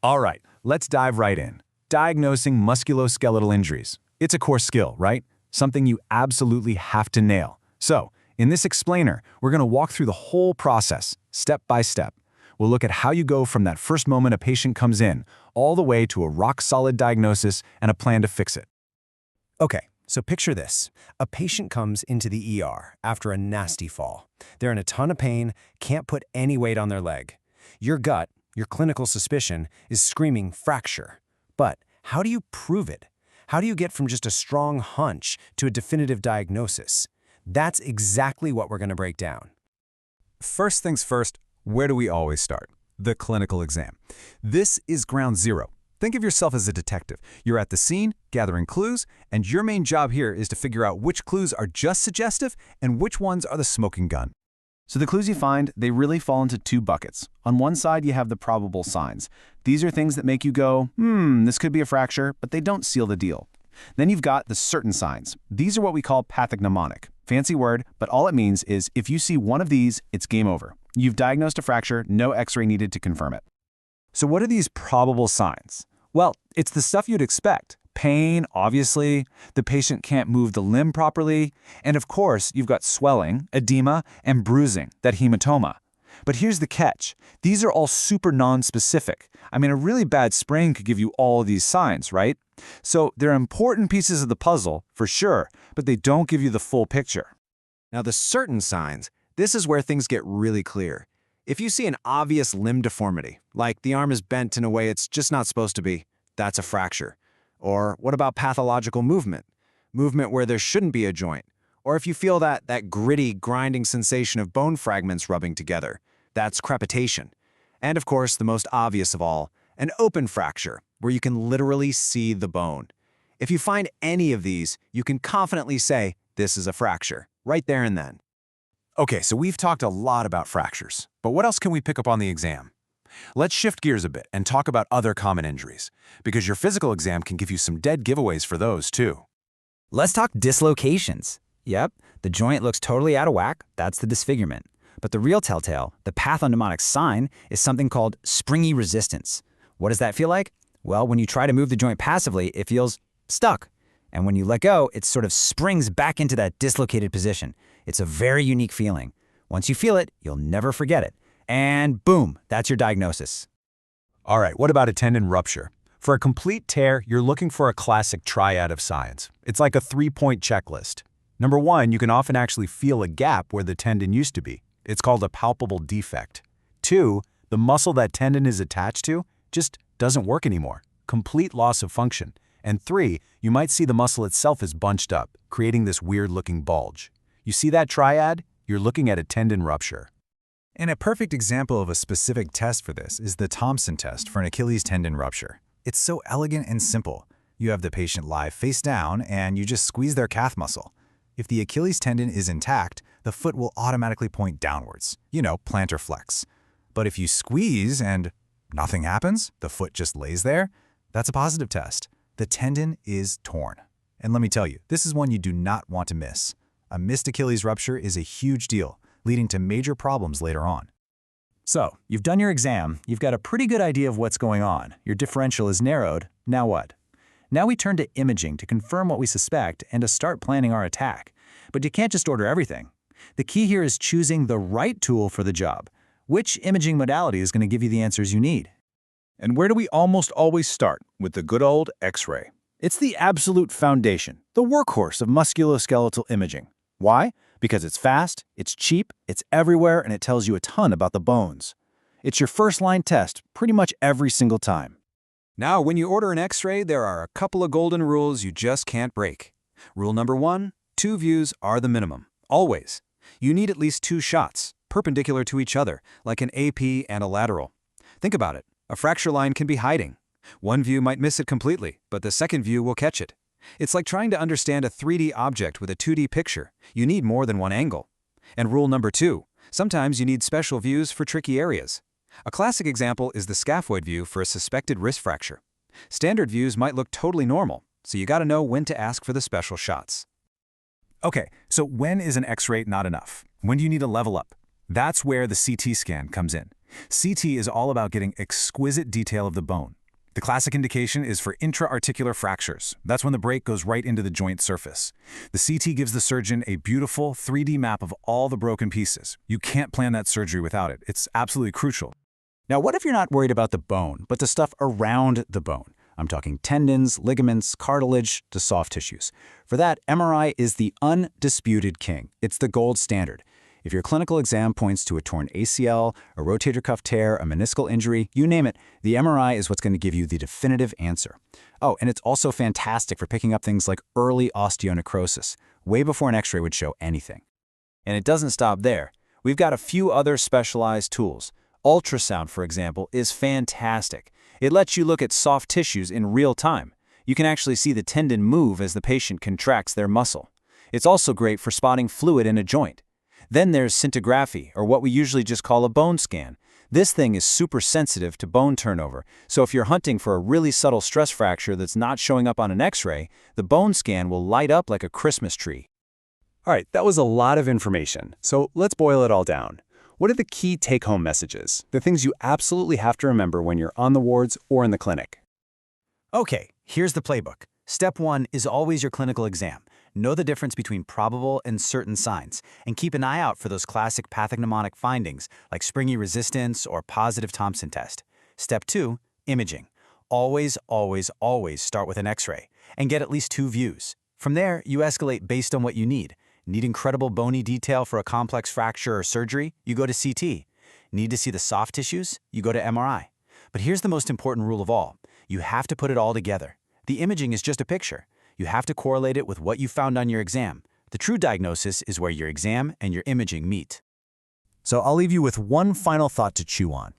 All right, let's dive right in. Diagnosing musculoskeletal injuries. It's a core skill, right? Something you absolutely have to nail. So, in this explainer, we're going to walk through the whole process, step by step. We'll look at how you go from that first moment a patient comes in, all the way to a rock-solid diagnosis and a plan to fix it. Okay, so picture this. A patient comes into the ER after a nasty fall. They're in a ton of pain, can't put any weight on their leg. Your gut, your clinical suspicion, is screaming fracture. But how do you prove it? How do you get from just a strong hunch to a definitive diagnosis? That's exactly what we're going to break down. First things first, where do we always start? The clinical exam. This is ground zero. Think of yourself as a detective. You're at the scene, gathering clues, and your main job here is to figure out which clues are just suggestive and which ones are the smoking gun. So the clues you find, they really fall into two buckets. On one side, you have the probable signs. These are things that make you go, this could be a fracture, but they don't seal the deal. Then you've got the certain signs. These are what we call pathognomonic. Fancy word, but all it means is if you see one of these, it's game over. You've diagnosed a fracture, no x-ray needed to confirm it. So what are these probable signs? Well, it's the stuff you'd expect. Pain, obviously, the patient can't move the limb properly, and of course, you've got swelling, edema, and bruising, that hematoma. But here's the catch. These are all super non-specific. I mean, a really bad sprain could give you all of these signs, right? So they're important pieces of the puzzle, for sure, but they don't give you the full picture. Now, the certain signs, this is where things get really clear. If you see an obvious limb deformity, like the arm is bent in a way it's just not supposed to be, that's a fracture. Or what about pathological movement? Movement where there shouldn't be a joint. Or if you feel that gritty, grinding sensation of bone fragments rubbing together, that's crepitation. And of course, the most obvious of all, an open fracture, where you can literally see the bone. If you find any of these, you can confidently say, this is a fracture, right there and then. Okay, so we've talked a lot about fractures, but what else can we pick up on the exam? Let's shift gears a bit and talk about other common injuries, because your physical exam can give you some dead giveaways for those too. Let's talk dislocations. Yep, the joint looks totally out of whack, that's the disfigurement. But the real telltale, the pathognomonic sign, is something called springy resistance. What does that feel like? Well, when you try to move the joint passively, it feels stuck. And when you let go, it sort of springs back into that dislocated position. It's a very unique feeling. Once you feel it, you'll never forget it. And boom, that's your diagnosis. All right, what about a tendon rupture? For a complete tear, you're looking for a classic triad of signs. It's like a three-point checklist. Number one, you can often actually feel a gap where the tendon used to be. It's called a palpable defect. Two, the muscle that tendon is attached to just doesn't work anymore. Complete loss of function. And three, you might see the muscle itself is bunched up, creating this weird-looking bulge. You see that triad? You're looking at a tendon rupture. And a perfect example of a specific test for this is the Thompson test for an Achilles tendon rupture. It's so elegant and simple. You have the patient lie face down and you just squeeze their calf muscle. If the Achilles tendon is intact, the foot will automatically point downwards. Plantar flex. But if you squeeze and nothing happens, the foot just lays there, that's a positive test. The tendon is torn. And let me tell you, this is one you do not want to miss. A missed Achilles rupture is a huge deal, leading to major problems later on. So, you've done your exam, you've got a pretty good idea of what's going on, your differential is narrowed, now what? Now we turn to imaging to confirm what we suspect and to start planning our attack. But you can't just order everything. The key here is choosing the right tool for the job. Which imaging modality is going to give you the answers you need? And where do we almost always start? With the good old X-ray. It's the absolute foundation, the workhorse of musculoskeletal imaging. Why? Because it's fast, it's cheap, it's everywhere, and it tells you a ton about the bones. It's your first-line test pretty much every single time. Now, when you order an X-ray, there are a couple of golden rules you just can't break. Rule number one, 2 views are the minimum. Always. You need at least 2 shots, perpendicular to each other, like an AP and a lateral. Think about it. A fracture line can be hiding. One view might miss it completely, but the second view will catch it. It's like trying to understand a 3D object with a 2D picture. You need more than one angle. And rule number 2, sometimes you need special views for tricky areas. A classic example is the scaphoid view for a suspected wrist fracture. Standard views might look totally normal, so you gotta know when to ask for the special shots. Okay, so when is an X-ray not enough? When do you need to level up? That's where the CT scan comes in. CT is all about getting exquisite detail of the bone. The classic indication is for intra-articular fractures. That's when the break goes right into the joint surface. The CT gives the surgeon a beautiful 3D map of all the broken pieces. You can't plan that surgery without it. It's absolutely crucial. Now, what if you're not worried about the bone, but the stuff around the bone? I'm talking tendons, ligaments, cartilage, to soft tissues. For that, MRI is the undisputed king. It's the gold standard. If your clinical exam points to a torn ACL, a rotator cuff tear, a meniscal injury, you name it, the MRI is what's going to give you the definitive answer. Oh, and it's also fantastic for picking up things like early osteonecrosis, way before an X-ray would show anything. And it doesn't stop there. We've got a few other specialized tools. Ultrasound, for example, is fantastic. It lets you look at soft tissues in real time. You can actually see the tendon move as the patient contracts their muscle. It's also great for spotting fluid in a joint. Then there's scintigraphy, or what we usually just call a bone scan. This thing is super sensitive to bone turnover, so if you're hunting for a really subtle stress fracture that's not showing up on an X-ray, the bone scan will light up like a Christmas tree. All right, that was a lot of information, so let's boil it all down. What are the key take-home messages, the things you absolutely have to remember when you're on the wards or in the clinic? Okay, here's the playbook. Step 1 is always your clinical exam. Know the difference between probable and certain signs, and keep an eye out for those classic pathognomonic findings like springy resistance or positive Thompson test. Step 2, imaging. Always, always, always start with an X-ray and get at least 2 views. From there, you escalate based on what you need. Need incredible bony detail for a complex fracture or surgery? You go to CT. Need to see the soft tissues? You go to MRI. But here's the most important rule of all. You have to put it all together. The imaging is just a picture. You have to correlate it with what you found on your exam. The true diagnosis is where your exam and your imaging meet. So I'll leave you with one final thought to chew on.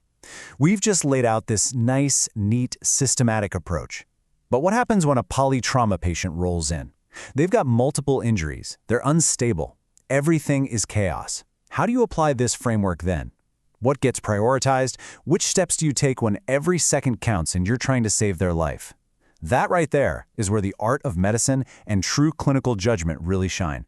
We've just laid out this nice, neat, systematic approach. But what happens when a polytrauma patient rolls in? They've got multiple injuries. They're unstable. Everything is chaos. How do you apply this framework then? What gets prioritized? Which steps do you take when every second counts and you're trying to save their life? That right there is where the art of medicine and true clinical judgment really shine.